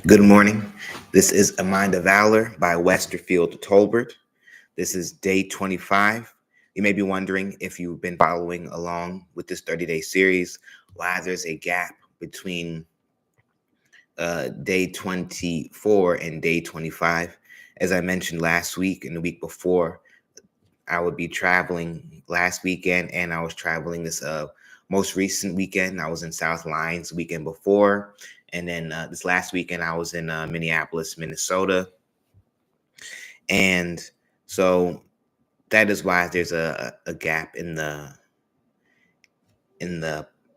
Good morning. This is A Mind of Valor by Westerfield to Tolbert. This is day 25. You may be wondering if you've been following along with this 30-day series, why there's a gap between day 24 and day 25. As I mentioned last week and the week before, I would be traveling last weekend, and I was traveling this most recent weekend. I was in South Lines the weekend before, and then this last weekend I was in Minneapolis, Minnesota, and so that is why there's a gap in the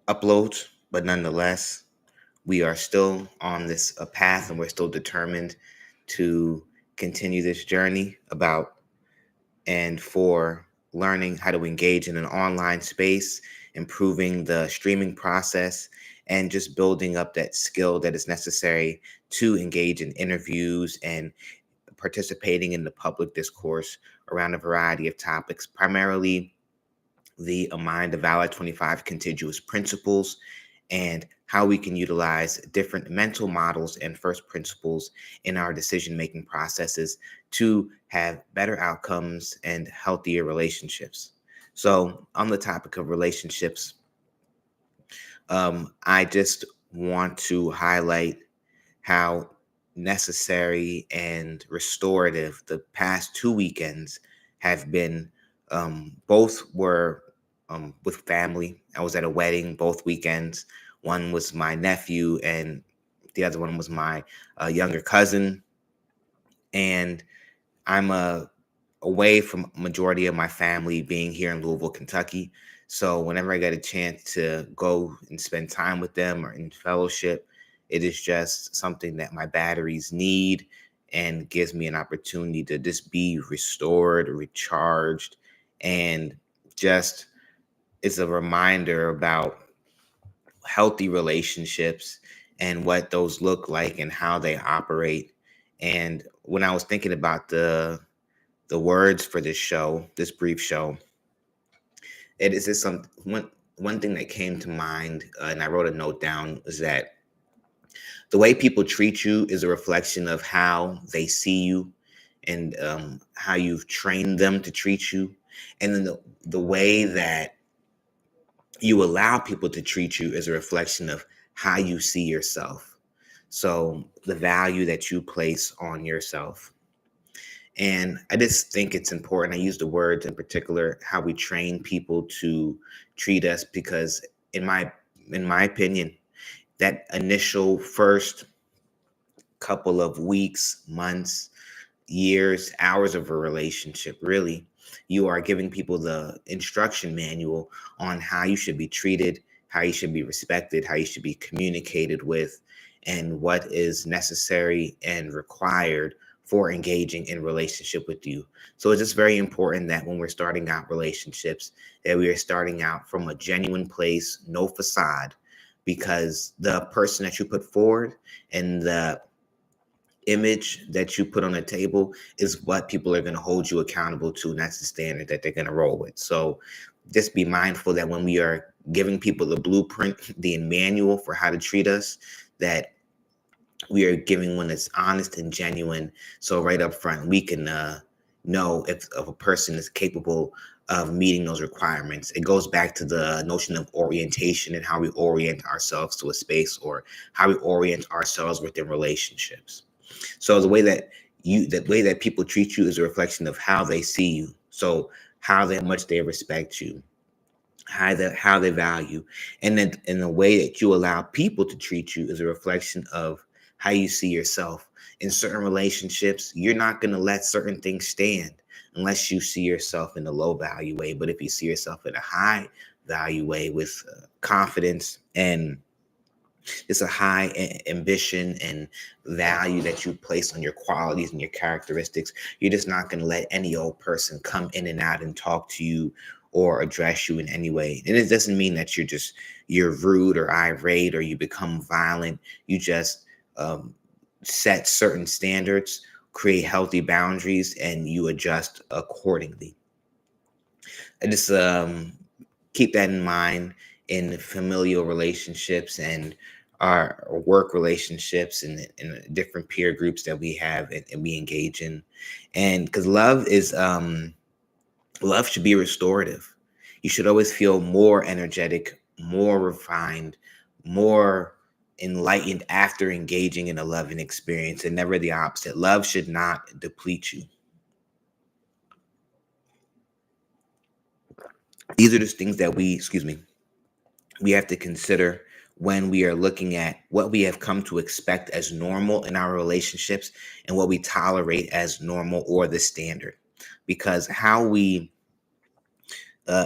uploads. But nonetheless, we are still on this path, and we're still determined to continue this journey about and for learning how to engage in an online space, improving the streaming process, and just building up that skill that is necessary to engage in interviews and participating in the public discourse around a variety of topics, primarily the Mind of Valor 25 contiguous principles and how we can utilize different mental models and first principles in our decision-making processes to have better outcomes and healthier relationships. So on the topic of relationships, I just want to highlight how necessary and restorative the past 2 weekends have been. Both were with family. I was at a wedding both weekends. One was my nephew, and the other one was my younger cousin. And I'm away from majority of my family being here in Louisville, Kentucky. So whenever I get a chance to go and spend time with them or in fellowship, it is just something that my batteries need and gives me an opportunity to just be restored, recharged, and just it's a reminder about healthy relationships and what those look like and how they operate. And when I was thinking about the words for this show, this brief show, it is just one thing that came to mind, and I wrote a note down, is that the way people treat you is a reflection of how they see you and how you've trained them to treat you. And then the way that you allow people to treat you is a reflection of how you see yourself. So the value that you place on yourself. And I just think it's important. I use the words in particular, how we train people to treat us, because in my opinion, that initial first couple of weeks, months, years, hours of a relationship, really, you are giving people the instruction manual on how you should be treated, how you should be respected, how you should be communicated with, and what is necessary and required for engaging in relationship with you. So it's just very important that when we're starting out relationships, that we are starting out from a genuine place, no facade, because the person that you put forward and the image that you put on the table is what people are going to hold you accountable to, and that's the standard that they're going to roll with. So just be mindful that when we are giving people the blueprint, the manual for how to treat us, that we are giving one that's honest and genuine. So right up front, we can know if a person is capable of meeting those requirements. It goes back to the notion of orientation and how we orient ourselves to a space, or how we orient ourselves within relationships. So the way that people treat you is a reflection of how they see you. So much they respect you, how they value, and then in the way that you allow people to treat you is a reflection of how you see yourself. In certain relationships, you're not going to let certain things stand unless you see yourself in a low value way. But if you see yourself in a high value way with confidence and it's a high ambition and value that you place on your qualities and your characteristics, you're just not going to let any old person come in and out and talk to you or address you in any way. And it doesn't mean that you're rude or irate or you become violent. You just set certain standards, create healthy boundaries, and you adjust accordingly. I just keep that in mind in familial relationships and our work relationships and the different peer groups that we have and we engage in. And because love should be restorative. You should always feel more energetic, more refined, more enlightened after engaging in a loving experience, and never the opposite. Love should not deplete you. These are just things that we have to consider when we are looking at what we have come to expect as normal in our relationships and what we tolerate as normal or the standard. Because how we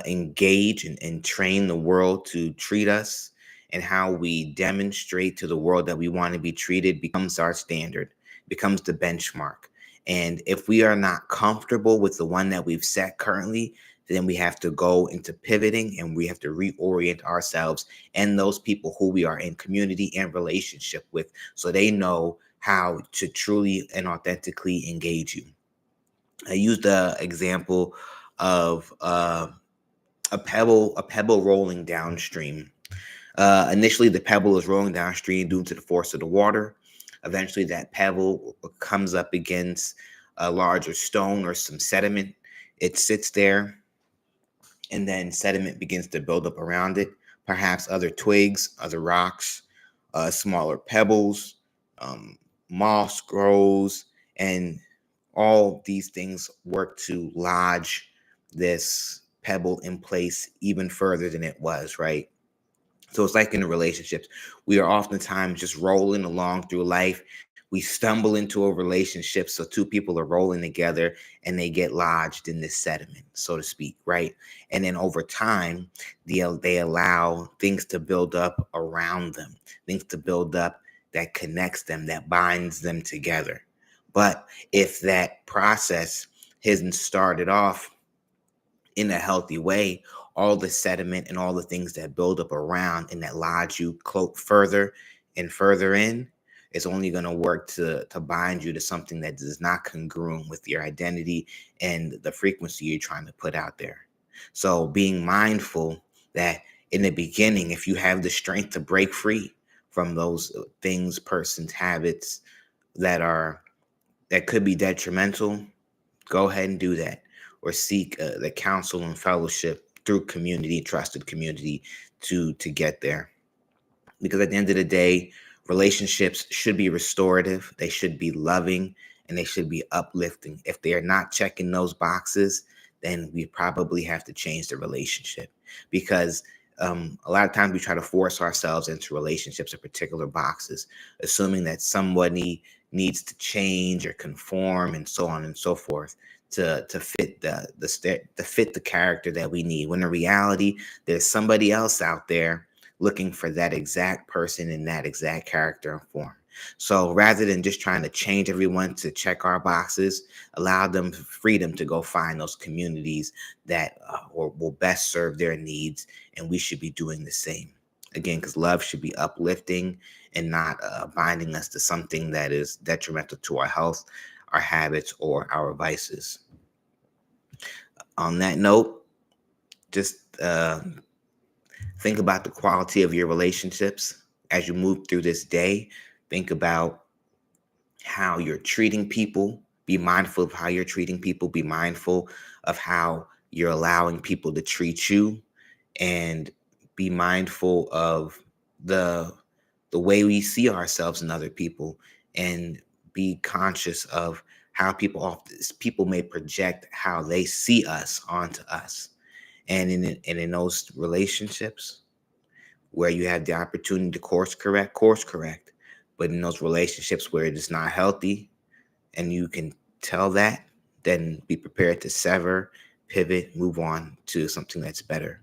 engage and train the world to treat us and how we demonstrate to the world that we want to be treated becomes our standard, becomes the benchmark. And if we are not comfortable with the one that we've set currently, then we have to go into pivoting and we have to reorient ourselves and those people who we are in community and relationship with so they know how to truly and authentically engage you. I used the example of a pebble rolling downstream. Initially, the pebble is rolling downstream due to the force of the water. Eventually, that pebble comes up against a larger stone or some sediment. It sits there, and then sediment begins to build up around it. Perhaps other twigs, other rocks, smaller pebbles, um, moss grows, and all these things work to lodge this pebble in place even further than it was, right? So it's like in the relationships, we are oftentimes just rolling along through life. We stumble into a relationship, so two people are rolling together and they get lodged in this sediment, so to speak, right? And then over time, they allow things to build up around them, things to build up that connects them, that binds them together. But if that process hasn't started off in a healthy way, all the sediment and all the things that build up around and that lodge you cloak further and further in is only going to work to bind you to something that is not congruent with your identity and the frequency you're trying to put out there. So being mindful that in the beginning, if you have the strength to break free from those things, persons, habits that could be detrimental, go ahead and do that, or seek the counsel and fellowship through community, trusted community, to get there. Because at the end of the day, relationships should be restorative, they should be loving, and they should be uplifting. If they are not checking those boxes, then we probably have to change the relationship. Because a lot of times we try to force ourselves into relationships or particular boxes, assuming that somebody needs to change or conform and so on and so forth to fit to fit the character that we need. When in reality, there's somebody else out there looking for that exact person in that exact character and form. So rather than just trying to change everyone to check our boxes, allow them freedom to go find those communities that will best serve their needs, and we should be doing the same. Again, because love should be uplifting and not binding us to something that is detrimental to our health, our habits, or our vices. On that note, just think about the quality of your relationships as you move through this day. Think about how you're treating people. Be mindful of how you're treating people. Be mindful of how you're allowing people to treat you, and be mindful of the the way we see ourselves in other people, and be conscious of how people may project how they see us onto us. And in those relationships where you have the opportunity to course correct. But in those relationships where it is not healthy and you can tell that, then be prepared to sever, pivot, move on to something that's better.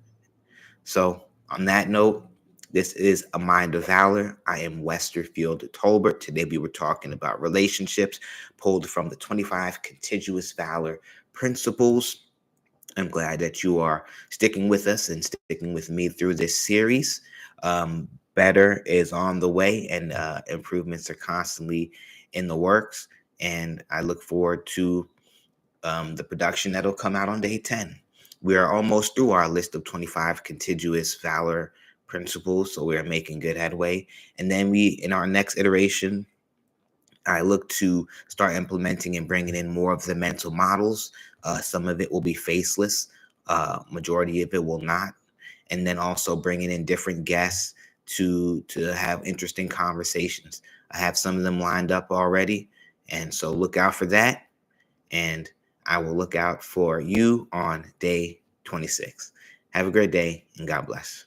So, on that note, this is A Mind of Valor. I am Westerfield Tolbert. Today we were talking about relationships pulled from the 25 contiguous valor principles. I'm glad that you are sticking with us and sticking with me through this series. Better is on the way, and improvements are constantly in the works. And I look forward to the production that'll come out on day 10. We are almost through our list of 25 contiguous valor principles, so we're making good headway. And then we, in our next iteration, I look to start implementing and bringing in more of the mental models. Some of it will be faceless, majority of it will not. And then also bringing in different guests to have interesting conversations. I have some of them lined up already, and so look out for that. And I will look out for you on day 26. Have a great day, and God bless.